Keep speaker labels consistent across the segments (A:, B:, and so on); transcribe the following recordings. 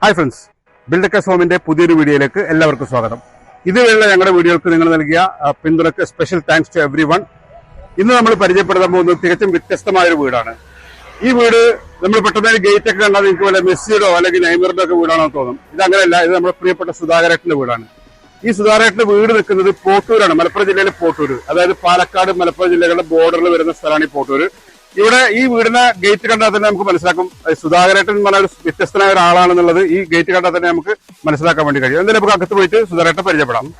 A: Hi friends, ബിൽഡക്കേഴ്സ് ഹോമിന്റെ പുതിയൊരു വീഡിയോയിലേക്ക് എല്ലാവർക്കും സ്വാഗതം. ഇതുവരെയുള്ള ഞങ്ങളുടെ വീഡിയോകൾക്ക് നിങ്ങൾ നൽകിയ പിന്തുണയ്ക്ക് special thanks to everyone. ഇന്ന് നമ്മൾ പരിചയപ്പെടുത്താൻ പോകുന്നത് തികച്ചും വ്യത്യസ്തമായ ഒരു വീടാണ്. ഈ വീട് നമ്മൾ പെട്ടെന്ന് ഗേറ്റ് ഒക്കെ കണ്ടാൽ നിങ്ങൾക്ക് വല്ല മെസ്സിയുടോ അല്ലെങ്കിൽ നെയ്മറിന്റെ ഒക്കെ വീടാണോ തോന്നും. ഇതങ്ങനെയല്ല, ഇത് നമ്മുടെ പ്രിയപ്പെട്ട സുധാകരേട്ടന്റെ വീടാണ്. ഈ സുധാകരേട്ടന്റെ വീട് നിൽക്കുന്നത് പോട്ടൂരാണ്, മലപ്പുറം ജില്ലയിലെ പോട്ടൂര്. അതായത് പാലക്കാട് മലപ്പുറം ജില്ലകളുടെ ബോർഡറിൽ വരുന്ന സ്ഥലമാണ് ഈ പോട്ടൂര്. ഇവിടെ ഈ വീടിന്റെ ഗേറ്റ് കണ്ടാൽ തന്നെ നമുക്ക് മനസ്സിലാക്കും സുധാകരേട്ടൻ എന്ന് പറഞ്ഞ ഒരു വ്യത്യസ്തനായ ഒരാളാണെന്നുള്ളത് ഈ ഗേറ്റ് കണ്ടാൽ തന്നെ നമുക്ക് മനസ്സിലാക്കാൻ വേണ്ടി കഴിയും. എന്തായാലും നമുക്ക് അകത്ത് പോയിട്ട് സുധാകരേട്ടനെ പരിചയപ്പെടാം.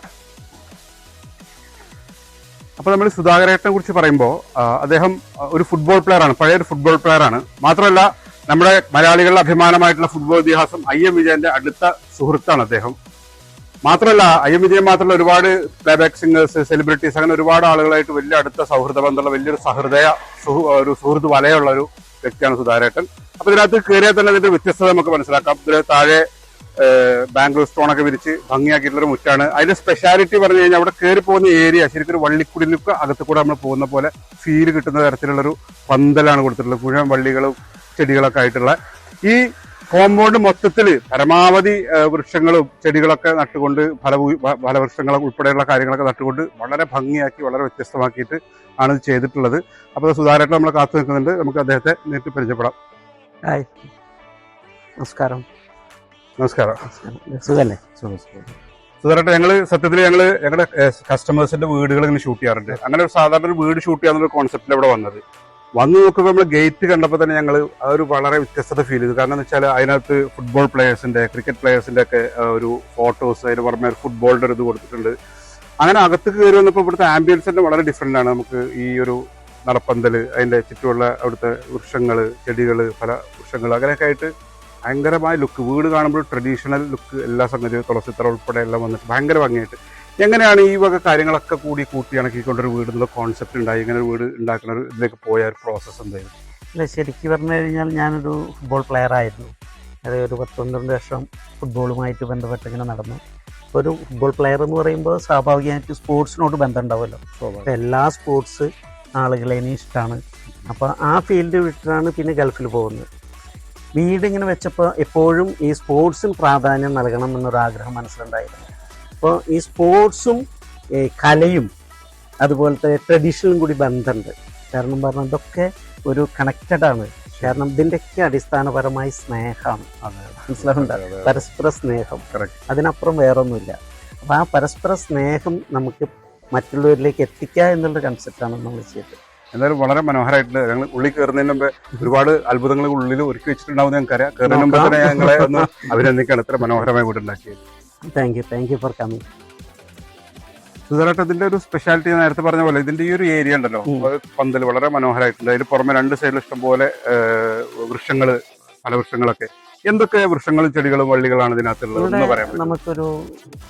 A: അപ്പൊ നമ്മൾ സുധാകരേട്ടനെ കുറിച്ച് പറയുമ്പോൾ അദ്ദേഹം ഒരു ഫുട്ബോൾ പ്ലെയർ ആണ്, പഴയൊരു ഫുട്ബോൾ പ്ലെയർ ആണ്. മാത്രമല്ല നമ്മുടെ മലയാളികളുടെ അഭിമാനമായിട്ടുള്ള ഫുട്ബോൾ ഇതിഹാസം IM വിജയന്റെ അടുത്ത സുഹൃത്താണ് അദ്ദേഹം. മാത്രമല്ല IM വിജയൻ മാത്രമല്ല ഒരുപാട് പ്ലേബാക്ക് സിംഗേഴ്സ്, സെലിബ്രിറ്റീസ്, അങ്ങനെ ഒരുപാട് ആളുകളായിട്ട് വലിയ അടുത്ത സൗഹൃദ ബന്ധമുള്ള വലിയൊരു ഒരു സുഹൃത്ത് വലയുള്ള ഒരു വ്യക്തിയാണ് സുധാകരേട്ടൻ. അപ്പൊ ഇതിനകത്ത് കയറിയാൽ തന്നെ അതിന്റെ വ്യത്യസ്തത നമുക്ക് മനസ്സിലാക്കാം. ഇതിന് താഴെ ബാംഗ്ലൂർ സ്റ്റോണൊക്കെ വിരിച്ച് ഭംഗിയാക്കിയിട്ടുള്ള മുറ്റാണ്. അതിന്റെ സ്പെഷ്യാലിറ്റി പറഞ്ഞു കഴിഞ്ഞാൽ അവിടെ കയറി പോകുന്ന ഏരിയ ശരിക്കും ഒരു വള്ളിക്കുടിലേക്ക് അകത്ത് കൂടെ നമ്മൾ പോകുന്ന പോലെ ഫീല് കിട്ടുന്ന തരത്തിലുള്ളൊരു പന്തലാണ് കൊടുത്തിട്ടുള്ളത്. മുഴുവൻ വള്ളികളും ചെടികളൊക്കെ ആയിട്ടുള്ള ഈ കോമ്പൗണ്ട് മൊത്തത്തിൽ പരമാവധി വൃക്ഷങ്ങളും ചെടികളൊക്കെ നട്ടുകൊണ്ട് ഫലവൃക്ഷങ്ങൾ ഉൾപ്പെടെയുള്ള കാര്യങ്ങളൊക്കെ നട്ടുകൊണ്ട് വളരെ ഭംഗിയാക്കി വളരെ വ്യത്യസ്തമാക്കിയിട്ട് ആണ് ഇത് ചെയ്തിട്ടുള്ളത്. അപ്പോൾ സുധാകരേട്ടൻ നമ്മൾ കാത്തു നിൽക്കുന്നുണ്ട്. നമുക്ക് അദ്ദേഹത്തെ നേരിട്ട് പരിചയപ്പെടാം.
B: ഹായ്, നമസ്കാരം.
A: നമസ്കാരം.
B: സുഖല്ലേ?
A: സുധാകരേട്ടൻ, ഞങ്ങളുടെ കസ്റ്റമേഴ്സിന്റെ വീടുകൾ ഇങ്ങനെ ഷൂട്ട് ചെയ്യാറുണ്ട്. അങ്ങനെ ഒരു സാധാരണ ഒരു വീട് ഷൂട്ട് ചെയ്യാനുള്ള കോൺസെപ്റ്റിൽ ഇവിടെ വന്നു നോക്കുമ്പോൾ നമ്മൾ ഗേറ്റ് കണ്ടപ്പോൾ തന്നെ ഞങ്ങൾ ആ ഒരു വളരെ വ്യത്യസ്തത ഫീൽ ചെയ്തു. കാരണം എന്ന് വെച്ചാൽ അതിനകത്ത് ഫുട്ബോൾ പ്ലെയേഴ്സിന്റെ, ക്രിക്കറ്റ് പ്ലെയേഴ്സിന്റെ ഒക്കെ ഒരു ഫോട്ടോസ്, അതിന് പുറമെ ഫുട്ബോളിന്റെ ഒരു ഇത് കൊടുത്തിട്ടുണ്ട്. അങ്ങനെ അകത്ത് കയറി വന്നപ്പോൾ ഇവിടുത്തെ ആംബിയൻസ് തന്നെ വളരെ ഡിഫറെന്റ് ആണ്. നമുക്ക് ഈ ഒരു നടപ്പന്തല്, അതിന്റെ ചുറ്റുമുള്ള അവിടുത്തെ വൃക്ഷങ്ങള്, ചെടികള്, പല വൃക്ഷങ്ങൾ, അങ്ങനെയൊക്കെ ആയിട്ട് ഭയങ്കരമായ ലുക്ക്. വീട് കാണുമ്പോൾ ട്രഡീഷണൽ ലുക്ക്, എല്ലാ സംഗതിയും തുളസിത്തറ ഉൾപ്പെടെ എല്ലാം വന്നിട്ട് ഭയങ്കര ഭംഗിയായിട്ട്. എങ്ങനെയാണ് ഈ വക കാര്യങ്ങളൊക്കെ കൂട്ടി ഇണക്കിക്കൊണ്ടൊരു വീട് എന്നുള്ള കോൺസെപ്റ്റ് ഉണ്ടായി? ഇങ്ങനെ ഒരു വീട് ഉണ്ടാക്കുന്ന ഒരു ഇതിലേക്ക് പോയ ഒരു പ്രോസസ്സ് എന്തായിരുന്നു?
B: അല്ല, ശരിക്കും പറഞ്ഞു കഴിഞ്ഞാൽ ഞാനൊരു ഫുട്ബോൾ പ്ലെയർ ആയിരുന്നു. അതായത് ഒരു 10-12 വർഷം ഫുട്ബോളുമായിട്ട് ബന്ധപ്പെട്ട് ഇങ്ങനെ നടന്നു. ഒരു ഫുട്ബോൾ പ്ലെയർ എന്ന് പറയുമ്പോൾ സ്വാഭാവികമായിട്ട് സ്പോർട്സിനോട് ബന്ധം ഉണ്ടാവുമല്ലോ. എല്ലാ സ്പോർട്സ് ആളുകളെയും ഇഷ്ടമാണ്. അപ്പോൾ ആ ഫീൽഡ് വിട്ടിട്ടാണ് പിന്നെ ഗൾഫിൽ പോകുന്നത്. വീടിങ്ങനെ വെച്ചപ്പോൾ എപ്പോഴും ഈ സ്പോർട്സിന് പ്രാധാന്യം നൽകണം എന്നൊരാഗ്രഹം മനസ്സിലുണ്ടായിരുന്നു. അപ്പോൾ ഈ സ്പോർട്സും കലയും അതുപോലത്തെ ട്രഡീഷണലും കൂടി ബന്ധമുണ്ട്. കാരണം പറഞ്ഞാൽ ഇതൊക്കെ ഒരു കണക്റ്റഡാണ്. കാരണം ഇതിൻ്റെയൊക്കെ അടിസ്ഥാനപരമായി സ്നേഹമാണ്. മനസ്സിലാവുന്നുണ്ട്? പരസ്പര സ്നേഹം, അതിനപ്പുറം വേറൊന്നുമില്ല. അപ്പോൾ ആ പരസ്പര സ്നേഹം നമുക്ക് മറ്റുള്ളവരിലേക്ക് എത്തിക്കുക എന്നുള്ള കൺസെപ്റ്റാണ് നമ്മൾ ചെയ്തത്.
A: എന്തായാലും വളരെ മനോഹരമായിട്ടുണ്ട്. ഞങ്ങൾ ഉള്ളിൽ കയറുന്നതിന് മുമ്പ് ഒരുപാട് അത്ഭുതങ്ങൾ ഉള്ളിൽ ഒരുക്കി വെച്ചിട്ടുണ്ടാവും. ഞങ്ങൾക്കറിയാം. കയറുന്നതിന് മുമ്പ് തന്നെ ഞങ്ങളെ ഒന്ന് അഭിനന്ദിക്കുകയാണ്. ഇത്ര മനോഹരമായി വീടുണ്ടാക്കിയത്.
B: Thank you for coming.
A: സുധാകരേട്ടൻ, ഇതിന്റെ ഒരു സ്പെഷ്യാലിറ്റി നേരത്തെ പറഞ്ഞ പോലെ ഇതിന്റെ ഈ ഒരു ഏരിയ ഉണ്ടല്ലോ, പന്തൽ വളരെ മനോഹരമായിട്ടുണ്ട്. അതിന് പുറമെ രണ്ട് സൈഡിൽ ഇഷ്ടംപോലെ വൃക്ഷങ്ങള്, പല വൃക്ഷങ്ങളൊക്കെ. എന്തൊക്കെ വൃക്ഷങ്ങളും ചെടികളും വള്ളികളാണ് ഇതിനകത്തുള്ളത്?
B: നമുക്കൊരു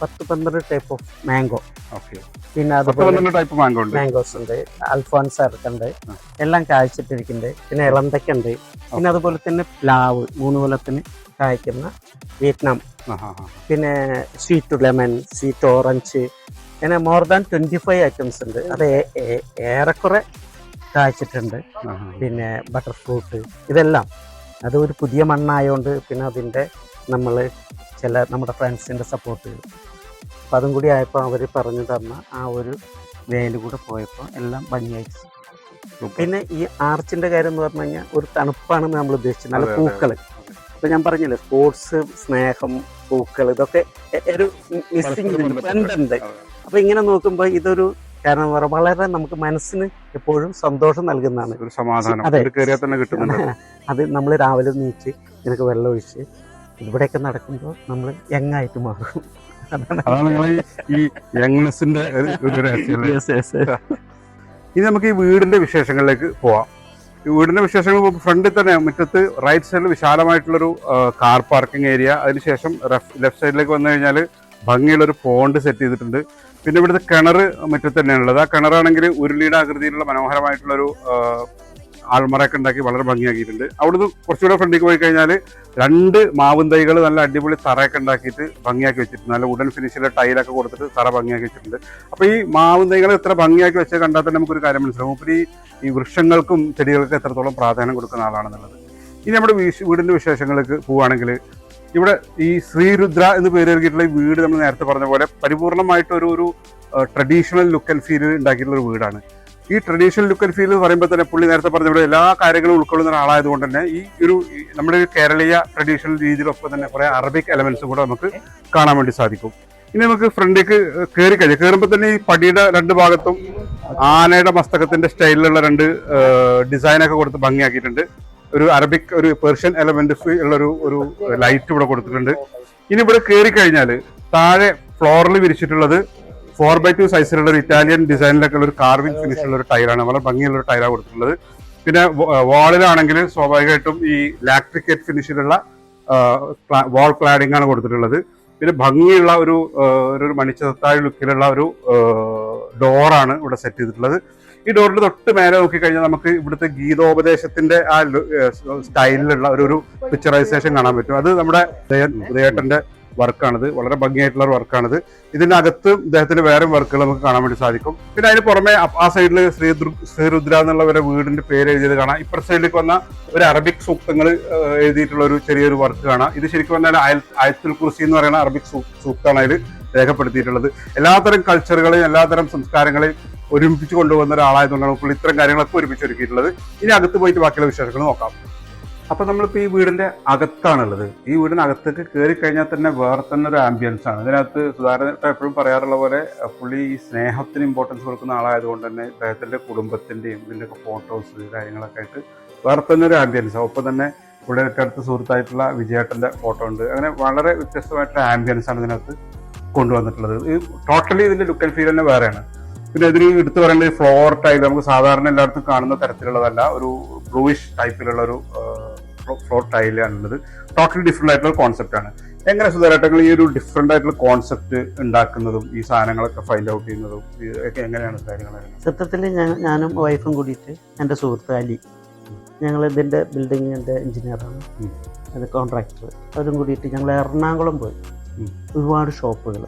B: 10-12 ടൈപ്പ് ഓഫ് മാംഗോ, പിന്നെ
A: ടൈപ്പ്
B: മാംഗോസ് ഉണ്ട്, അൽഫോൻസ ഉണ്ട്, എല്ലാം കായ്ച്ചിട്ടിരിക്കുന്നുണ്ട്. പിന്നെ ഇളന്തക്കുണ്ട്. പിന്നെ അതുപോലെ തന്നെ പ്ലാവ് 3 കൊല്ലത്തിന് കായ്ക്കുന്ന വിയറ്റ്നാം, പിന്നെ സ്വീറ്റ് ലെമൺ, സ്വീറ്റ് ഓറഞ്ച്, അങ്ങനെ മോർ ദാൻ 25 ഐറ്റംസ് ഉണ്ട്. അത് ഏറെക്കുറെ കായ്ച്ചിട്ടുണ്ട്. പിന്നെ ബട്ടർ ഫ്രൂട്ട്, ഇതെല്ലാം അത് ഒരു പുതിയ മണ്ണായതുകൊണ്ട് പിന്നെ അതിൻ്റെ നമ്മൾ നമ്മുടെ ഫ്രണ്ട്സിൻ്റെ സപ്പോർട്ട് ചെയ്തു. അപ്പം അതും കൂടി ആയപ്പോൾ അവർ പറഞ്ഞു തന്ന ആ ഒരു വേല് കൂടെ പോയപ്പോൾ എല്ലാം ഭംഗിയായിട്ട്. പിന്നെ ഈ ആർച്ചിൻ്റെ കാര്യം എന്ന് പറഞ്ഞു കഴിഞ്ഞാൽ ഒരു തണുപ്പാണ് നമ്മൾ ഉദ്ദേശിച്ചത്. നല്ല പൂക്കൾ, ഇപ്പം ഞാൻ പറഞ്ഞില്ലേ, സ്പോർട്സ്, സ്നേഹം, പൂക്കൾ, ഇതൊക്കെ ഒരു മിസ്സിങ് ബന്ധമുണ്ട്. അപ്പം ഇങ്ങനെ നോക്കുമ്പോൾ ഇതൊരു കാരണം വളരെ നമുക്ക് മനസ്സിന് എപ്പോഴും സന്തോഷം നൽകുന്നതാണ്. അത് നമ്മൾ രാവിലെ നീച്ച് നിനക്ക് വെള്ളം ഒഴിച്ച് ഇവിടെയൊക്കെ നടക്കുമ്പോൾ നമ്മൾ യങ്ങായിട്ട് മാറും.
A: ഇനി നമുക്ക് ഈ വീടിന്റെ വിശേഷങ്ങളിലേക്ക് പോവാം. ഈ വീടിന്റെ വിശേഷങ്ങൾ ഫ്രണ്ടിൽ തന്നെ മുറ്റത്ത് റൈറ്റ് സൈഡിൽ വിശാലമായിട്ടുള്ളൊരു കാർ പാർക്കിംഗ് ഏരിയ, അതിനുശേഷം ലെഫ്റ്റ് സൈഡിലേക്ക് വന്നു കഴിഞ്ഞാൽ ഭംഗിയുള്ളൊരു പോണ്ട് സെറ്റ് ചെയ്തിട്ടുണ്ട്. പിന്നെ ഇവിടുത്തെ കിണർ മുറ്റത്ത് തന്നെയാണുള്ളത്. ആ കിണറാണെങ്കിൽ ഉരുളിയുടെ ആകൃതിയിലുള്ള മനോഹരമായിട്ടുള്ളൊരു ആൾമറയൊക്കെ ഉണ്ടാക്കി വളരെ ഭംഗിയാക്കിയിട്ടുണ്ട്. അവിടുന്ന് കുറച്ചുകൂടെ ഫ്രണ്ടിലേക്ക് പോയി കഴിഞ്ഞാൽ 2 മാവും തൈകൾ നല്ല അടിപൊളി തറയൊക്കെ ഉണ്ടാക്കിയിട്ട് ഭംഗിയാക്കി വെച്ചിട്ടുണ്ട്. നല്ല വുഡൻ ഫിനിഷിലെ ടൈലൊക്കെ കൊടുത്തിട്ട് തറ ഭംഗിയാക്കി വെച്ചിട്ടുണ്ട്. അപ്പോൾ ഈ മാവും തൈകൾ എത്ര ഭംഗിയാക്കി വെച്ചാൽ കണ്ടാൽ തന്നെ നമുക്കൊരു കാര്യം മനസ്സിലാവും. അപ്പോൾ ഈ വൃക്ഷങ്ങൾക്കും ചെടികൾക്കും എത്രത്തോളം പ്രാധാന്യം കൊടുക്കുന്ന ആളാണെന്നുള്ളത്. ഇനി നമ്മുടെ വീടിൻ്റെ വിശേഷങ്ങൾക്ക് പോവുകയാണെങ്കിൽ ഇവിടെ ഈ ശ്രീരുദ്ര എന്ന് പേര് നൽകിയിട്ടുള്ള ഈ വീട് നമ്മൾ നേരത്തെ പറഞ്ഞ പോലെ പരിപൂർണമായിട്ട് ഒരു ട്രഡീഷണൽ ലുക്ക് ആൻഡ് ഫീൽ ഉണ്ടാക്കിയിട്ടുള്ള ഒരു വീടാണ്. ഈ ട്രഡീഷണൽ ലുക്ക് ആൻഡ് ഫീൽ എന്ന് പറയുമ്പോൾ തന്നെ പുള്ളി നേരത്തെ പറഞ്ഞ പോലെ എല്ലാ കാര്യങ്ങളും ഉൾക്കൊള്ളുന്ന ഒരാളായതുകൊണ്ട് തന്നെ നമ്മുടെ ഒരു കേരളീയ ട്രഡീഷണൽ രീതിയിലൊപ്പം തന്നെ കുറെ അറബിക് എലമെന്റ്സ് കൂടെ നമുക്ക് കാണാൻ വേണ്ടി സാധിക്കും. ഇനി നമുക്ക് ഫ്രണ്ടിലേക്ക് കയറുമ്പോൾ തന്നെ ഈ പടിയുടെ രണ്ട് ഭാഗത്തും ആനയുടെ മസ്തകത്തിന്റെ സ്റ്റൈലിലുള്ള രണ്ട് ഡിസൈനൊക്കെ കൊടുത്ത് ഭംഗിയാക്കിയിട്ടുണ്ട്. ഒരു അറബിക് ഒരു പേർഷ്യൻ എലമെന്റ് ഉള്ള ഒരു ലൈറ്റ് ഇവിടെ കൊടുത്തിട്ടുണ്ട്. ഇനി ഇവിടെ കയറി കഴിഞ്ഞാൽ താഴെ ഫ്ലോറിൽ വിരിച്ചിട്ടുള്ളത് 4x2 സൈസിലുള്ള ഒരു ഇറ്റാലിയൻ ഡിസൈനിലൊക്കെ ഉള്ള ഒരു കാർവിംഗ് ഫിനിഷ് ഉള്ള ഒരു ടൈലാണ്, വളരെ ഭംഗിയുള്ള ഒരു ടൈലാണ് കൊടുത്തിട്ടുള്ളത്. പിന്നെ വാളിലാണെങ്കിൽ സ്വാഭാവികമായിട്ടും ഈ ലാക്ട്രിക്കേറ്റ് ഫിനിഷിലുള്ള വാൾ ക്ലാഡിംഗ് ആണ് കൊടുത്തിട്ടുള്ളത്. പിന്നെ ഭംഗിയുള്ള ഒരു മണിച്ചത്താഴ് ലുക്കിലുള്ള ഒരു ഡോറാണ് ഇവിടെ സെറ്റ് ചെയ്തിട്ടുള്ളത്. ഈ ഡോറിന്റെ തൊട്ട് മേലെ നോക്കിക്കഴിഞ്ഞാൽ നമുക്ക് ഇവിടുത്തെ ഗീതോപദേശത്തിന്റെ ആ സ്റ്റൈലിലുള്ള ഒരു പിക്ചറൈസേഷൻ കാണാൻ പറ്റും. അത് നമ്മുടെ ഉദയേട്ടന്റെ വർക്കാണിത്, വളരെ ഭംഗിയായിട്ടുള്ള ഒരു വർക്കാണിത്. ഇതിനകത്ത് ഇദ്ദേഹത്തിന്റെ വേറെ വർക്കുകൾ നമുക്ക് കാണാൻ വേണ്ടി സാധിക്കും. പിന്നെ അതിന് പുറമെ ആ സൈഡിൽ ശ്രീരുദ്ര എന്നുള്ള വീടിന്റെ പേര് എഴുതിയത് കാണാം. ഇപ്പുറത്തെ സൈഡിലേക്ക് വന്ന ഒരു അറബിക് സൂക്തങ്ങൾ എഴുതിയിട്ടുള്ള ഒരു ചെറിയൊരു വർക്ക് കാണാം. ഇത് ശരിക്കും പറഞ്ഞാൽ ആയത്തുൽ കുർസി എന്ന് പറയുന്ന അറബിക് സൂക്താണ് അതിൽ രേഖപ്പെടുത്തിയിട്ടുള്ളത്. എല്ലാത്തരം കൾച്ചറുകളെയും എല്ലാത്തരം സംസ്കാരങ്ങളെയും ഒരുമിപ്പിച്ച് കൊണ്ടുപോകുന്ന ഒരാളായതുകൊണ്ടാണ് പുള്ളി ഇത്തരം കാര്യങ്ങളൊക്കെ ഒരുമിച്ചൊരുക്കിയിട്ടുള്ളത്. ഇനി അകത്ത് പോയിട്ട് ബാക്കിയുള്ള വിശേഷങ്ങൾ നോക്കാം. അപ്പൊ നമ്മളിപ്പോൾ ഈ വീടിന്റെ അകത്താണുള്ളത്. ഈ വീടിനകത്തേക്ക് കയറി കഴിഞ്ഞാൽ തന്നെ വേറെ തന്നെ ഒരു ആംബിയൻസ് ആണ്. ഇതിനകത്ത് സുധാകരൻ എപ്പോഴും പറയാറുള്ള പോലെ പുള്ളി ഈ സ്നേഹത്തിന് ഇമ്പോർട്ടൻസ് കൊടുക്കുന്ന ആളായതുകൊണ്ട് തന്നെ ഇദ്ദേഹത്തിന്റെ കുടുംബത്തിന്റെയും ഇതിന്റെയൊക്കെ ഫോട്ടോസ് കാര്യങ്ങളൊക്കെ ആയിട്ട് വേറെ തന്നെ ഒരു ആംബിയൻസ്. ഒപ്പം തന്നെ പുള്ളിയൊക്കെ അടുത്ത് സുഹൃത്തായിട്ടുള്ള വിജയേട്ടന്റെ ഫോട്ടോ ഉണ്ട്. അങ്ങനെ വളരെ വ്യത്യസ്തമായിട്ടുള്ള ആംബിയൻസ് ആണ് ഇതിനകത്ത് കൊണ്ടുവന്നിട്ടുള്ളത്. ഈ ടോട്ടലി ഇതിന്റെ ലുക്ക് ആൻഡ് ഫീൽ തന്നെ വേറെയാണ്. പിന്നെ ഇതിന് എടുത്തു പറയേണ്ട ഫ്ലോർ ടൈൽ നമുക്ക് സാധാരണ എല്ലായിടത്തും കാണുന്ന തരത്തിലുള്ളതല്ല, ഒരു ബ്ലൂയിഷ് ടൈപ്പിലുള്ള ഒരു ഫ്ലോർ ടൈലാണുള്ളത്. ടോട്ടലി ഡിഫറെന്റ് ആയിട്ടുള്ള കോൺസെപ്റ്റ് ആണ്. എങ്ങനെ സുധാരേട്ടങ്ങൾ ഈ ഒരു ഡിഫറെന്റ് ആയിട്ടുള്ള കോൺസെപ്റ്റ് ഉണ്ടാക്കുന്നതും ഈ സാധനങ്ങളൊക്കെ ഫൈൻഡ് ഔട്ട് ചെയ്യുന്നതും ഒക്കെ എങ്ങനെയാണ് കാര്യങ്ങൾ?
B: സത്യത്തിൽ ഞാനും വൈഫും കൂടിയിട്ട് എൻ്റെ സുഹൃത്ത് അലി, ഞങ്ങൾ ഇതിൻ്റെ ബിൽഡിങ്ങിൻ്റെ എഞ്ചിനീയറാണ്, അത് കോൺട്രാക്ടർ, അവരും കൂടിയിട്ട് ഞങ്ങൾ എറണാകുളം പോയി. ഒരുപാട് ഷോപ്പുകൾ,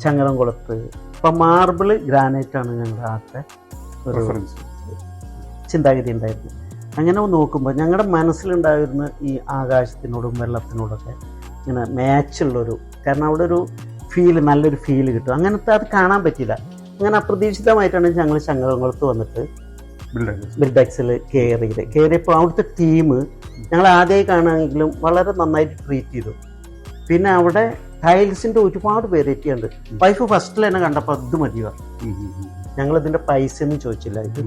B: ചങ്ങരംകുളത്ത്. ഇപ്പം മാർബിൾ ഗ്രാനൈറ്റാണ് ഞങ്ങളുടെ ആദ്യത്തെ ഒരു ചിന്താഗതി ഉണ്ടായിരുന്നു. അങ്ങനെ നോക്കുമ്പോൾ ഞങ്ങളുടെ മനസ്സിലുണ്ടായിരുന്ന ഈ ആകാശത്തിനോടും വെള്ളത്തിനോടൊക്കെ ഇങ്ങനെ മാച്ചുള്ളൊരു, കാരണം അവിടെ ഒരു ഫീല്, നല്ലൊരു ഫീല് കിട്ടും. അങ്ങനത്തെ അത് കാണാൻ പറ്റില്ല. അങ്ങനെ അപ്രതീക്ഷിതമായിട്ടാണ് ഞങ്ങൾ ചങ്ങരംകുളത്ത് വന്നിട്ട് ബിൽഡെക്സിൽ കയറിയപ്പോൾ അവിടുത്തെ ടീം ഞങ്ങൾ ആദ്യമായി കാണുകയാണെങ്കിലും വളരെ നന്നായിട്ട് ട്രീറ്റ് ചെയ്തു. പിന്നെ അവിടെ ടൈൽസിൻ്റെ ഒരുപാട് വെറൈറ്റി ഉണ്ട്. വൈഫ് ഫസ്റ്റിൽ തന്നെ കണ്ടപ്പോൾ ഇത് മതി പറഞ്ഞു. ഞങ്ങളിതിൻ്റെ പൈസ ഒന്നും ചോദിച്ചില്ല, ഇത്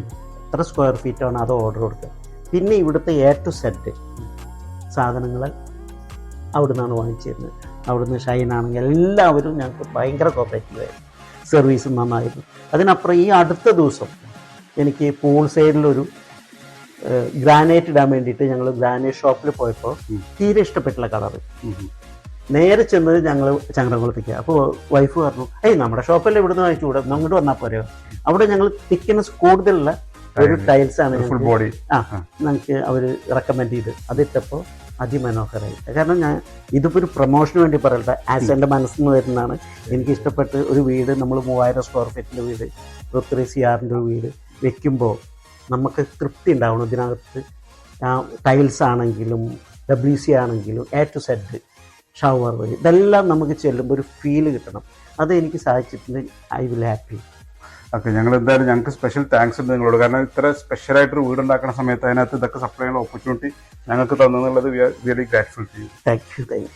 B: എത്ര സ്ക്വയർ ഫീറ്റ് ആണ് അത് ഓർഡർ കൊടുത്തത്. പിന്നെ ഇവിടുത്തെ A to Z സാധനങ്ങൾ അവിടെ നിന്നാണ് വാങ്ങിച്ചിരുന്നത്. അവിടുന്ന് ഷൈനാണെങ്കിൽ എല്ലാവരും ഞങ്ങൾക്ക് ഭയങ്കര കോപ്പറേറ്റീവായിരുന്നു, സർവീസും നന്നായിരുന്നു. അതിനപ്പുറം ഈ അടുത്ത ദിവസം എനിക്ക് പൂൾ സൈഡിലൊരു ഗ്രാനൈറ്റ് ഇടാൻ വേണ്ടിയിട്ട് ഞങ്ങൾ ഗ്രാനൈറ്റ് ഷോപ്പിൽ പോയപ്പോൾ തീരെ ഇഷ്ടപ്പെട്ടില്ല കളറ്. നേരെ ചെന്നത് ഞങ്ങൾ ചങ്ങരംകുളത്തേക്ക്. അപ്പോൾ വൈഫ് പറഞ്ഞു, നമ്മുടെ ഷോപ്പല്ലേ ഇവിടുന്ന് വാങ്ങിച്ചു കൂടെ, അങ്ങോട്ട് വന്നാൽ പോരെയോ. അവിടെ ഞങ്ങൾ തിക്നെസ് കൂടുതലുള്ള ഒരു ടൈൽസ് ആണ് ഞങ്ങൾക്ക് അവർ റെക്കമെൻഡ് ചെയ്ത്. അതിട്ടപ്പോൾ അതിമനോഹരമായി. കാരണം ഞാൻ ഇതിപ്പോൾ ഒരു പ്രൊമോഷന് വേണ്ടി പറയട്ടെ, ആസ് എൻ്റെ മനസ്സിൽ നിന്ന് വരുന്നതാണ്. എനിക്ക് ഇഷ്ടപ്പെട്ട് ഒരു വീട്, നമ്മൾ 3000 സ്ക്വയർ ഫീറ്റിൻ്റെ വീട്, 3 CR ഒരു വീട് വെക്കുമ്പോൾ നമുക്ക് തൃപ്തി ഉണ്ടാവണം. ഇതിനകത്ത് ടൈൽസ് ആണെങ്കിലും WC ആണെങ്കിലും A to Z ഷവർ ഇതെല്ലാം നമുക്ക് ചെല്ലുമ്പോൾ ഒരു ഫീല് കിട്ടണം. അത് എനിക്ക് സാധിച്ചിട്ടുണ്ടെങ്കിൽ ഐ വിൽ ഹാപ്പി.
A: ഓക്കെ, ഞങ്ങൾ എന്തായാലും ഞങ്ങൾക്ക് സ്പെഷ്യൽ താങ്ക്സ് ഉണ്ട് നിങ്ങളോട്. കാരണം ഇത്ര സ്പെഷ്യലായിട്ടൊരു വീട് ഉണ്ടാക്കുന്ന സമയത്ത് അതിനകത്ത് ഇതൊക്കെ സപ്ലൈ ചെയ്യാനുള്ള ഓപ്പർച്യൂണിറ്റി ഞങ്ങൾക്ക് തന്നെന്നുള്ളത് really grateful to you.
B: Thank you.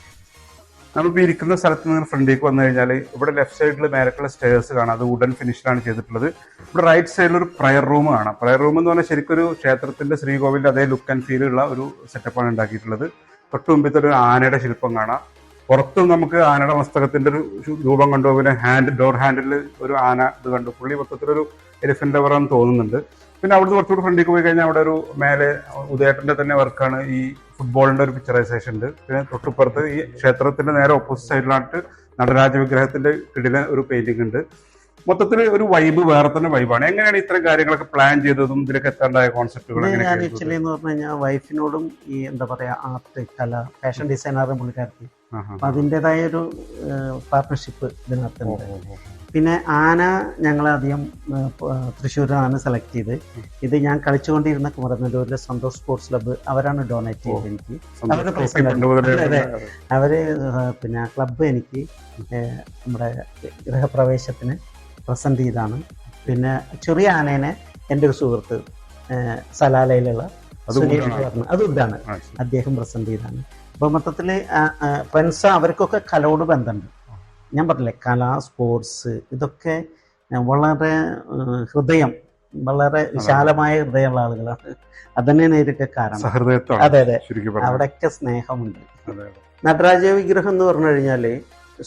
A: നമ്മളിപ്പോൾ ഇരിക്കുന്ന സ്ഥലത്ത് നിന്ന് ഫ്രണ്ടിലേക്ക് വന്നു കഴിഞ്ഞാൽ ഇവിടെ ലെഫ്റ്റ് സൈഡിൽ മേലക്കുള്ള സ്റ്റേഴ്സ് കാണാം. അത് വുഡൻ ഫിനിഷിലാണ് ചെയ്തിട്ടുള്ളത്. ഇവിടെ റൈറ്റ് സൈഡിൽ ഒരു പ്രയർ റൂം കാണാം. പ്രയർ റൂം എന്ന് പറഞ്ഞാൽ ശരിക്കും ഒരു ക്ഷേത്രത്തിന്റെ ശ്രീകോവിലിന്റെ അതേ ലുക്ക് ആൻഡ് ഫീൽ ഉള്ള ഒരു സെറ്റപ്പാണ് ഉണ്ടാക്കിയിട്ടുള്ളത്. തൊട്ട് മുമ്പിൽ ഒരു ആനയുടെ ശില്പം കാണാം. പുറത്തും നമുക്ക് ആനയുടെ മസ്തകത്തിന്റെ ഒരു രൂപം കണ്ടു. പിന്നെ ഡോർ ഹാൻഡിൽ ഒരു ആന ഇത് കണ്ടു. പുള്ളി മൊത്തത്തിലൊരു എലിഫന്റ് ലവറാന്ന് തോന്നുന്നുണ്ട്. പിന്നെ അവിടുന്ന് കുറച്ചുകൂടി ഫ്രണ്ടിലേക്ക് പോയി കഴിഞ്ഞാൽ അവിടെ ഒരു മേലെ ഉദയേട്ടന്റെ തന്നെ വർക്കാണ്, ഈ ഫുട്ബോളിന്റെ ഒരു പിക്ചറൈസേഷൻ ഉണ്ട്. പിന്നെ തൊട്ടുപ്പുറത്ത് ഈ ക്ഷേത്രത്തിന്റെ നേരെ ഓപ്പോസിറ്റ് സൈഡിലായിട്ട് നടരാജ വിഗ്രഹത്തിന്റെ കിടിലൻ ഒരു പെയിന്റിംഗ് ഉണ്ട്. മൊത്തത്തിൽ ഒരു വൈബ്, വേറെ തന്നെ വൈബാണ്. എങ്ങനെയാണ് ഇത്തരം കാര്യങ്ങളൊക്കെ പ്ലാൻ ചെയ്തതും ഇതിലൊക്കെ എത്താണ്ടായ കോൺസെപ്റ്റുകൾ?
B: ഞാൻ ആക്ച്വലി എന്ന് പറഞ്ഞു കഴിഞ്ഞാൽ വൈഫിനോടും ഈ എന്താ പറയാ ആർട്ട്, കല, ഫാഷൻ ഡിസൈനറും പുള്ളിക്കാർക്ക്, അപ്പൊ അതിൻ്റെതായ ഒരു പാർട്ട്ണർഷിപ്പ് ഇതിനകത്തുണ്ട്. പിന്നെ ആന ഞങ്ങളധികം തൃശ്ശൂരാണ് സെലക്ട് ചെയ്ത്. ഇത് ഞാൻ കളിച്ചുകൊണ്ടിരുന്ന കുമരനെല്ലൂരിലെ സന്തോഷ് സ്പോർട്സ് ക്ലബ്ബ് അവരാണ് ഡൊണേറ്റ് ചെയ്തത് എനിക്ക്. അവരുടെ പ്രസിഡന്റ് അവര് പിന്നെ ക്ലബ്ബ് എനിക്ക് നമ്മുടെ ഗൃഹപ്രവേശത്തിന് പ്രസന്റ് ചെയ്താണ്. പിന്നെ ചെറിയ ആനേനെ എൻ്റെ ഒരു സുഹൃത്ത് സലാലയിലുള്ള അത് ഇതാണ് അദ്ദേഹം പ്രസന്റ് ചെയ്താണ്. അപ്പോൾ മൊത്തത്തിൽ ഫ്രണ്ട്സ് അവർക്കൊക്കെ കലയോട് ബന്ധമുണ്ട്. ഞാൻ പറഞ്ഞില്ലേ, കല, സ്പോർട്സ് ഇതൊക്കെ വളരെ ഹൃദയം, വളരെ വിശാലമായ ഹൃദയമുള്ള ആളുകളാണ്. അതന്നെയാണ് ഇതിനൊക്കെ കാരണം. അതെ അതെ, അവിടെയൊക്കെ സ്നേഹമുണ്ട്. നടരാജ വിഗ്രഹം എന്ന് പറഞ്ഞു കഴിഞ്ഞാൽ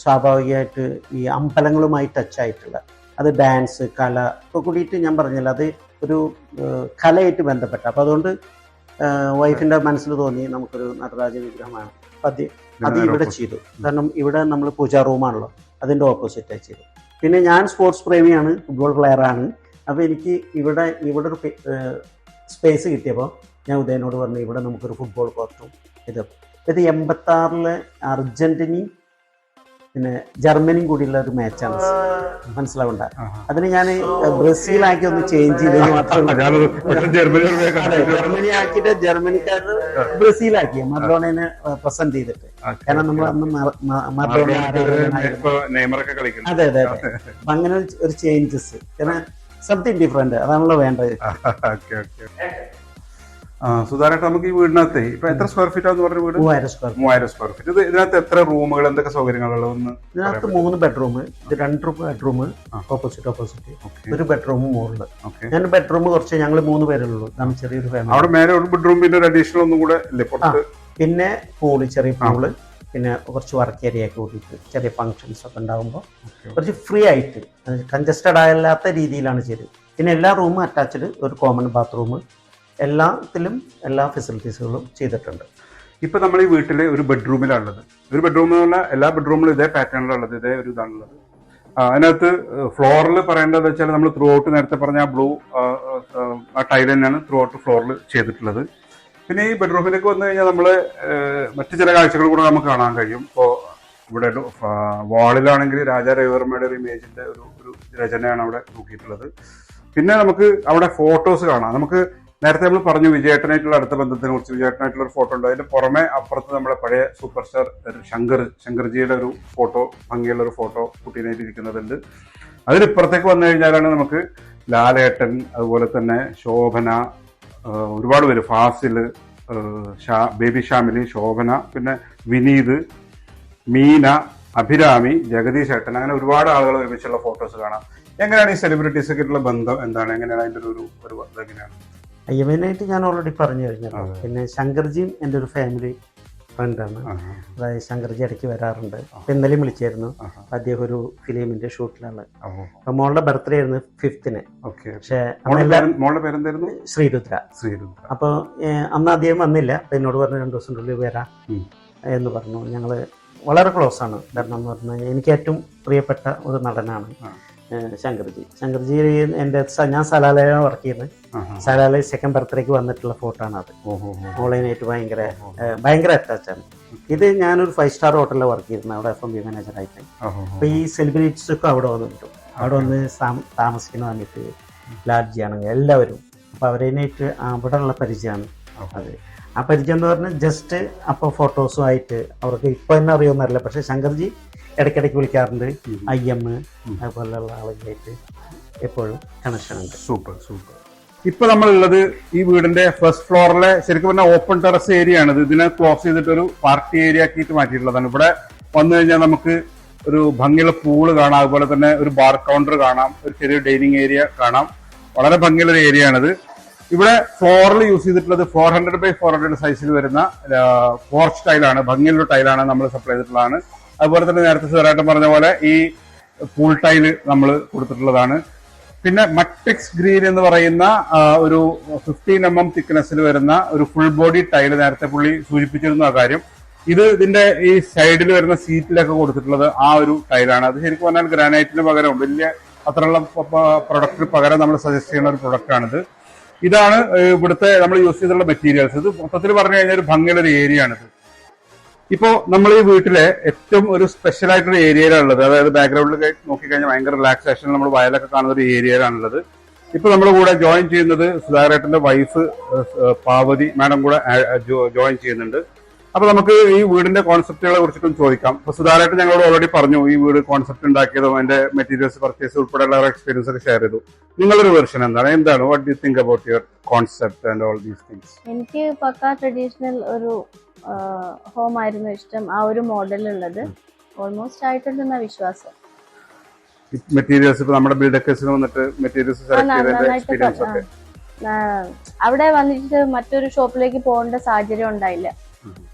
B: സ്വാഭാവികമായിട്ട് ഈ അമ്പലങ്ങളുമായി ടച്ച് ആയിട്ടുള്ള, അത് ഡാൻസ്, കല ഒക്കെ കൂടിയിട്ട് ഞാൻ പറഞ്ഞില്ല, അത് ഒരു കലയായിട്ട് ബന്ധപ്പെട്ട. അപ്പോൾ അതുകൊണ്ട് വൈഫിൻ്റെ മനസ്സിൽ തോന്നി നമുക്കൊരു നടരാജ വിഗ്രഹമാണ്. അപ്പം അത് ഇവിടെ ചെയ്തു. കാരണം ഇവിടെ നമ്മൾ പൂജാ റൂമാണല്ലോ, അതിൻ്റെ ഓപ്പോസിറ്റായി ചെയ്തു. പിന്നെ ഞാൻ സ്പോർട്സ് പ്രേമിയാണ്, ഫുട്ബോൾ പ്ലെയറാണ്. അപ്പോൾ എനിക്ക് ഇവിടെ ഒരു സ്പേസ് കിട്ടിയപ്പോൾ ഞാൻ ഉദയനോട് പറഞ്ഞു, ഇവിടെ നമുക്കൊരു ഫുട്ബോൾ കോർട്ടും ഇത് 86 അർജന്റീനയും പിന്നെ ജർമ്മനിയും കൂടിയുള്ള ഒരു മാച്ചാണ്, മനസ്സിലാവണ്ട. അതിന് ഞാൻ ബ്രസീലാക്കി ഒന്ന് ചേഞ്ച് ചെയ്തത് മാത്രമേ. ജർമ്മനി ആക്കിയിട്ട് ജർമ്മനിക്കാരന് ബ്രസീലാക്കി മറഡോണയെ പ്രസന്റ് ചെയ്തിട്ട്. കാരണം നമ്മൾ അന്ന് മറഡോണ. അതെ അതെ അതെ. അപ്പൊ അങ്ങനെ ഒരു ചേഞ്ചസ്, കാരണം സംതിങ് ഡിഫറെന്റ്, അതാണല്ലോ വേണ്ടത്.
A: സുധാരായിട്ട് നമുക്ക് ഈ വീടിനകത്ത് ഇപ്പൊ എത്ര സ്ക്വയർ ഫീറ്റ് ആണെന്ന് പറഞ്ഞ വീട്? 3000 സ്ക്വയർ ഫീറ്റ്. ഇതിനകത്ത് എത്ര റൂമുകൾ, എന്തൊക്കെ സൗകര്യങ്ങളുള്ള?
B: ഇതിനകത്ത് 3 ബെഡ്റൂം, ഇത് 2 ബെഡ്റൂം ഓപ്പോസിറ്റ്, ഒരു ബെഡ്റൂം മുകളിൽ. ഞാൻ ബെഡ്റൂം കുറച്ച്, ഞങ്ങൾ 3 പേരുള്ളൂ, നമ്മൾ ചെറിയൊരു ഫാമിലി.
A: അവിടെ മേലെ ഒരു ബെഡ്റൂം, പിന്നെ ഒരു അഡീഷണൽ ഒന്നും കൂടെ ഇല്ലേ?
B: പിന്നെ പൂള്, ചെറിയ പൂള്, പിന്നെ കുറച്ച് വർക്ക് ഏരിയ ഒക്കെ കൂട്ടിയിട്ട് ചെറിയ ഫങ്ഷൻസ് ഒക്കെ ഉണ്ടാകുമ്പോൾ കുറച്ച് ഫ്രീ ആയിട്ട്, കൺജസ്റ്റഡ് ആയല്ലാത്ത രീതിയിലാണ് ചെയ്തത്. പിന്നെ എല്ലാ റൂമും അറ്റാച്ച്ഡ്, ഒരു കോമൺ ബാത്റൂം, എല്ലാത്തിലും എല്ലാ ഫെസിലിറ്റീസുകളും ചെയ്തിട്ടുണ്ട്.
A: ഇപ്പൊ നമ്മൾ ഈ വീട്ടിലെ ഒരു ബെഡ്റൂമിലാണുള്ളത്. ഒരു ബെഡ്റൂമിലുള്ള എല്ലാ ബെഡ്റൂമിലും ഇതേ പാറ്റേണിലുള്ളത്, ഇതേ ഒരു ഇതാണുള്ളത്. അതിനകത്ത് ഫ്ലോറിൽ പറയേണ്ടത് വെച്ചാൽ നമ്മൾ ത്രൂ ഔട്ട് നേരത്തെ പറഞ്ഞ ബ്ലൂ ആ ടൈൽ തന്നെയാണ് ത്രൂ ഔട്ട് ഫ്ലോറിൽ ചെയ്തിട്ടുള്ളത്. പിന്നെ ഈ ബെഡ്റൂമിലേക്ക് വന്നു കഴിഞ്ഞാൽ നമ്മൾ മറ്റു ചില കാഴ്ചകൾ കൂടെ നമുക്ക് കാണാൻ കഴിയും. ഇപ്പോൾ ഇവിടെ വാളിലാണെങ്കിൽ രാജാ രവിവർമ്മയുടെ ഒരു ഇമേജിന്റെ ഒരു രചനയാണ് അവിടെ നോക്കിയിട്ടുള്ളത്. പിന്നെ നമുക്ക് അവിടെ ഫോട്ടോസ് കാണാം. നമുക്ക് നേരത്തെ നമ്മൾ പറഞ്ഞു വിജയേട്ടനായിട്ടുള്ള അടുത്ത ബന്ധത്തിനെ കുറിച്ച്. വിജയേട്ടനായിട്ടുള്ള ഒരു ഫോട്ടോ ഉണ്ട്. അതിന്റെ പുറമെ അപ്പുറത്ത് നമ്മുടെ പഴയ സൂപ്പർ സ്റ്റാർ ശങ്കർജിയുടെ ഒരു ഫോട്ടോ, ഭംഗിയുള്ള ഒരു ഫോട്ടോ കുട്ടീനായിട്ട് ഇരിക്കുന്നതുണ്ട്. അതിനിപ്പുറത്തേക്ക് വന്നു കഴിഞ്ഞാലാണ് നമുക്ക് ലാലേട്ടൻ, അതുപോലെ തന്നെ ശോഭന, ഒരുപാട് പേര്, ഫാസില്, ബേബി ഷാമിലി, ശോഭന, പിന്നെ വിനീത്, മീന, അഭിരാമി, ജഗദീഷ് ഏട്ടൻ, അങ്ങനെ ഒരുപാട് ആളുകൾ ഒരുമിച്ചുള്ള ഫോട്ടോസ് കാണാം. എങ്ങനെയാണ് ഈ സെലിബ്രിറ്റീസ് ഒക്കെ ആയിട്ടുള്ള ബന്ധം? എന്താണ്, എങ്ങനെയാണ് അതിൻ്റെ ഒരു ബന്ധം എങ്ങനെയാണ്?
B: അയ്യമ്മനായിട്ട് ഞാൻ ഓൾറെഡി പറഞ്ഞു കഴിഞ്ഞല്ലോ. പിന്നെ ശങ്കർജിയും എൻ്റെ ഒരു ഫാമിലി ഫ്രണ്ടാണ്. അതായത് ശങ്കർജി ഇടയ്ക്ക് വരാറുണ്ട്. ഇന്നലെയും വിളിച്ചായിരുന്നു. അദ്ദേഹം ഒരു ഫിലിമിന്റെ ഷൂട്ടിലാണ്. അപ്പൊ മോളുടെ ബർത്ത്ഡേ ആയിരുന്നു 5th. പക്ഷെ ശ്രീരുദ്ര. അപ്പൊ അന്ന് അദ്ദേഹം വന്നില്ല. അപ്പൊ എന്നോട് പറഞ്ഞു 2 ദിവസത്തിനുള്ളിൽ വരാം എന്ന് പറഞ്ഞു. ഞങ്ങള് വളരെ ക്ലോസ് ആണ്. കാരണം എന്ന് പറഞ്ഞു കഴിഞ്ഞാൽ എനിക്ക് ഏറ്റവും പ്രിയപ്പെട്ട ഒരു നടനാണ് ശങ്കർജി. എൻ്റെ ഞാൻ സലാലയിലാണ് വർക്ക് ചെയ്യുന്നത്. സലാല 2nd ബർത്ത്ഡേക്ക് വന്നിട്ടുള്ള ഫോട്ടോ ആണ് അത്. ഓൺലൈനായിട്ട് ഭയങ്കര അറ്റാച്ചാണ്. ഇത് ഞാനൊരു 5 സ്റ്റാർ ഹോട്ടലിൽ വർക്ക് ചെയ്തിരുന്നു, അവിടെ F&B മാനേജറായിട്ട്. അപ്പൊ ഈ സെലിബ്രിറ്റീസ് ഒക്കെ അവിടെ വന്നിട്ടു. അവിടെ വന്ന് താമസിക്കുന്ന വന്നിട്ട് ലാഡ്ജി ആണെങ്കിൽ എല്ലാവരും. അപ്പൊ അവരേനായിട്ട് അവിടെ ഉള്ള പരിചയമാണ് അത്. ആ പരിചയം എന്ന് പറഞ്ഞാൽ ജസ്റ്റ് അപ്പോൾ ഫോട്ടോസും ആയിട്ട് അവർക്ക് ഇപ്പൊ തന്നെ അറിയുമെന്നറിയില്ല. പക്ഷെ ശങ്കർജി ഇടയ്ക്കിടയ്ക്ക് വിളിക്കാറുണ്ട്. IM അതുപോലെയുള്ള ആളുകളായിട്ട് എപ്പോഴും കണക്ഷൻ ഉണ്ട്.
A: സൂപ്പർ. ഇപ്പൊ നമ്മളുള്ളത് ഈ വീടിന്റെ ഫസ്റ്റ് ഫ്ലോറിലെ ശരിക്കും പറഞ്ഞാൽ ഓപ്പൺ ടെറസ് ഏരിയ ആണ്. ഇതിനെ ക്ലോസ് ചെയ്തിട്ട് ഒരു പാർട്ടി ഏരിയ ആക്കിയിട്ട് മാറ്റിയിട്ടുള്ളതാണ്. ഇവിടെ വന്നു കഴിഞ്ഞാൽ നമുക്ക് ഒരു ഭംഗിയുള്ള പൂള് കാണാം, അതുപോലെ തന്നെ ഒരു ബാർ കൗണ്ടർ കാണാം, ഒരു ചെറിയ ഡൈനിങ് ഏരിയ കാണാം. വളരെ ഭംഗിയുള്ള ഒരു ഏരിയ ആണിത്. ഇവിടെ ഫ്ലോറിൽ യൂസ് ചെയ്തിട്ടുള്ളത് 400x400 സൈസിൽ വരുന്ന പോർച്ച് ടൈലാണ്. ഭംഗിയുള്ള ടൈലാണ് നമ്മൾ സപ്ലൈ ചെയ്തിട്ടുള്ളതാണ്. അതുപോലെ തന്നെ നേരത്തെ സാറായിട്ട് പറഞ്ഞ പോലെ ഈ പൂൾ ടൈല് നമ്മൾ കൊടുത്തിട്ടുള്ളതാണ്. പിന്നെ മട്രിക്സ് ഗ്രീൻ എന്ന് പറയുന്ന ഒരു 15 mm തിക്നെസ്സിൽ വരുന്ന ഒരു ഫുൾ ബോഡി ടൈല് നേരത്തെ പുള്ളി സൂചിപ്പിച്ചിരുന്നു ആ കാര്യം. ഇതിന്റെ ഈ സൈഡിൽ വരുന്ന സീറ്റിലൊക്കെ കൊടുത്തിട്ടുള്ളത് ആ ഒരു ടൈലാണ്. അത് ശരിക്കും പറഞ്ഞാൽ ഗ്രാനൈറ്റിന് പകരം വലിയ അത്രയുള്ള പ്രൊഡക്റ്റിന് പകരം നമ്മൾ സജസ്റ്റ് ചെയ്യുന്ന ഒരു പ്രൊഡക്റ്റാണിത്. ഇതാണ് ഇവിടുത്തെ നമ്മൾ യൂസ് ചെയ്തിട്ടുള്ള മെറ്റീരിയൽസ്. ഇത് മൊത്തത്തിൽ പറഞ്ഞു കഴിഞ്ഞാൽ ഒരു ഭംഗിയുള്ള ഒരു ഏരിയ ആണിത്. ഇപ്പോ നമ്മൾ ഈ വീട്ടിലെ ഏറ്റവും ഒരു സ്പെഷ്യൽ ആയിട്ടൊരു ഏരിയയിലാണുള്ളത്. അതായത് ബാക്ക്ഗ്രൗണ്ടിൽ നോക്കിക്കഴിഞ്ഞാൽ ഭയങ്കര റിലാക്സേഷൻ നമ്മൾ വയലൊക്കെ കാണുന്ന ഒരു ഏരിയയിലാണുള്ളത്. ഇപ്പൊ നമ്മുടെ കൂടെ ജോയിൻ ചെയ്യുന്നത് സുധാകരേട്ടന്റെ വൈഫ് പാർവതി മാഡം കൂടെ ജോയിൻ ചെയ്യുന്നുണ്ട്. അപ്പൊ നമുക്ക് ഈ വീടിന്റെ കോൺസെപ്റ്റുകളെ കുറിച്ചിട്ടും ചോദിക്കാം. അപ്പൊ സുധാകരേട്ടൻ ഞങ്ങളോട് ഓൾറെഡി പറഞ്ഞു ഈ വീട് കോൺസെപ്റ്റ് ഉണ്ടാക്കിയതും അതിന്റെ മെറ്റീരിയൽസ് പർച്ചേസ് ഉൾപ്പെടെയുള്ള എക്സ്പീരിയൻസ് ഒക്കെ ഷെയർ ചെയ്തു. നിങ്ങളൊരു വെർഷൻ എന്താണ് what do you think about your concept and all these things?
C: എനിക്ക് പക്ക ട്രഡീഷണൽ ഒരു ഹോം ആയിരുന്നു ഇഷ്ടം. ആ ഒരു മോഡൽ ഉള്ളത് ഓൾമോസ്റ്റ് ആയിട്ടുണ്ടെന്ന വിശ്വാസം.
A: മെറ്റീരിയൽസ് ഇപ്പൊ നമ്മുടെ ബിൽഡേഴ്സിന് വന്നിട്ട് മെറ്റീരിയൽസ് സെലക്ട് ചെയ്തതിന്റെ എക്സ്പീരിയൻസ് ഒക്കെ
C: അവിടെ വന്നിട്ട് മറ്റൊരു ഷോപ്പിലേക്ക് പോകേണ്ട സാഹചര്യം ഉണ്ടായില്ല.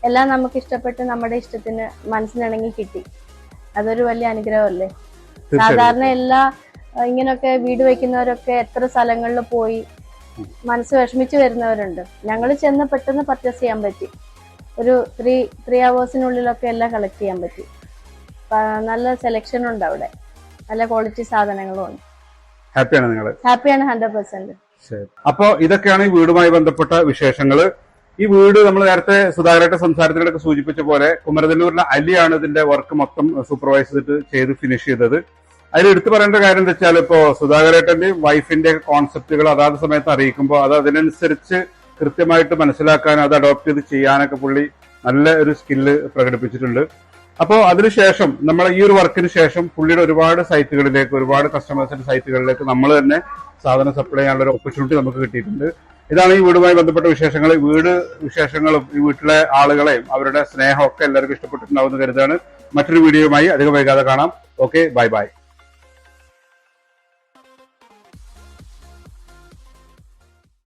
C: എല്ലാം നമുക്ക് ഇഷ്ടപ്പെട്ട് നമ്മുടെ ഇഷ്ടത്തിന് മനസ്സിനിണങ്ങി കിട്ടി. അതൊരു വലിയ അനുഗ്രഹമല്ലേ. സാധാരണ എല്ലാ ഇങ്ങനൊക്കെ വീട് വെക്കുന്നവരൊക്കെ എത്ര സ്ഥലങ്ങളിൽ പോയി മനസ്സ് വിഷമിച്ച് വരുന്നവരുണ്ട്. ഞങ്ങൾ ചെന്ന് പെട്ടെന്ന് പർച്ചേസ് ചെയ്യാൻ പറ്റി. ഒരു 3 hours എല്ലാം കളക്ട് ചെയ്യാൻ പറ്റി. നല്ല സെലക്ഷൻ ഉണ്ട് അവിടെ, നല്ല ക്വാളിറ്റി സാധനങ്ങളും ഉണ്ട്.
A: ഹാപ്പിയാണ് നിങ്ങൾ?
C: ഹാപ്പിയാണ് 100%.
A: അപ്പോ ഇതൊക്കെയാണ് ഈ വീടുമായി ബന്ധപ്പെട്ട വിശേഷങ്ങള്. ഈ വീട് നമ്മൾ നേരത്തെ സുധാകരേട്ട സംസാരത്തിലൊക്കെ സൂചിപ്പിച്ച പോലെ കുമരനെല്ലൂരിലെ അലിയാണ് ഇതിന്റെ വർക്ക് മൊത്തം സൂപ്പർവൈസ് ചെയ്ത് ഫിനിഷ് ചെയ്തത്. അതിൽ എടുത്തു പറയേണ്ട കാര്യം എന്താ വെച്ചാൽ ഇപ്പോ സുധാകരേട്ടന്റെയും വൈഫിന്റെ കോൺസെപ്റ്റുകൾ അതാത് സമയത്ത് അറിയിക്കുമ്പോൾ അത് അതിനനുസരിച്ച് കൃത്യമായിട്ട് മനസ്സിലാക്കാൻ അത് അഡോപ്റ്റ് ചെയ്ത് ചെയ്യാനൊക്കെ പുള്ളി നല്ല ഒരു സ്കില്ല് പ്രകടിപ്പിച്ചിട്ടുണ്ട്. അപ്പോൾ അതിനുശേഷം നമ്മൾ ഈ ഒരു വർക്കിന് ശേഷം പുള്ളിയുടെ ഒരുപാട് സൈറ്റുകളിലേക്ക്, ഒരുപാട് കസ്റ്റമേഴ്സിന്റെ സൈറ്റുകളിലേക്ക് നമ്മൾ തന്നെ സാധനം സപ്ലൈ ചെയ്യാനുള്ള ഒരു ഓപ്പർച്യൂണിറ്റി നമുക്ക് കിട്ടിയിട്ടുണ്ട്. ഇതാണ് ഈ വീടുമായി ബന്ധപ്പെട്ട വിശേഷങ്ങൾ. വീട് വിശേഷങ്ങളും ഈ വീട്ടിലെ ആളുകളെയും അവരുടെ സ്നേഹമൊക്കെ എല്ലാവർക്കും ഇഷ്ടപ്പെട്ടിട്ടുണ്ടാവുമെന്ന് കരുതാണ്. മറ്റൊരു വീഡിയോയുമായി അധികം വൈകാതെ കാണാം. Okay, bye bye.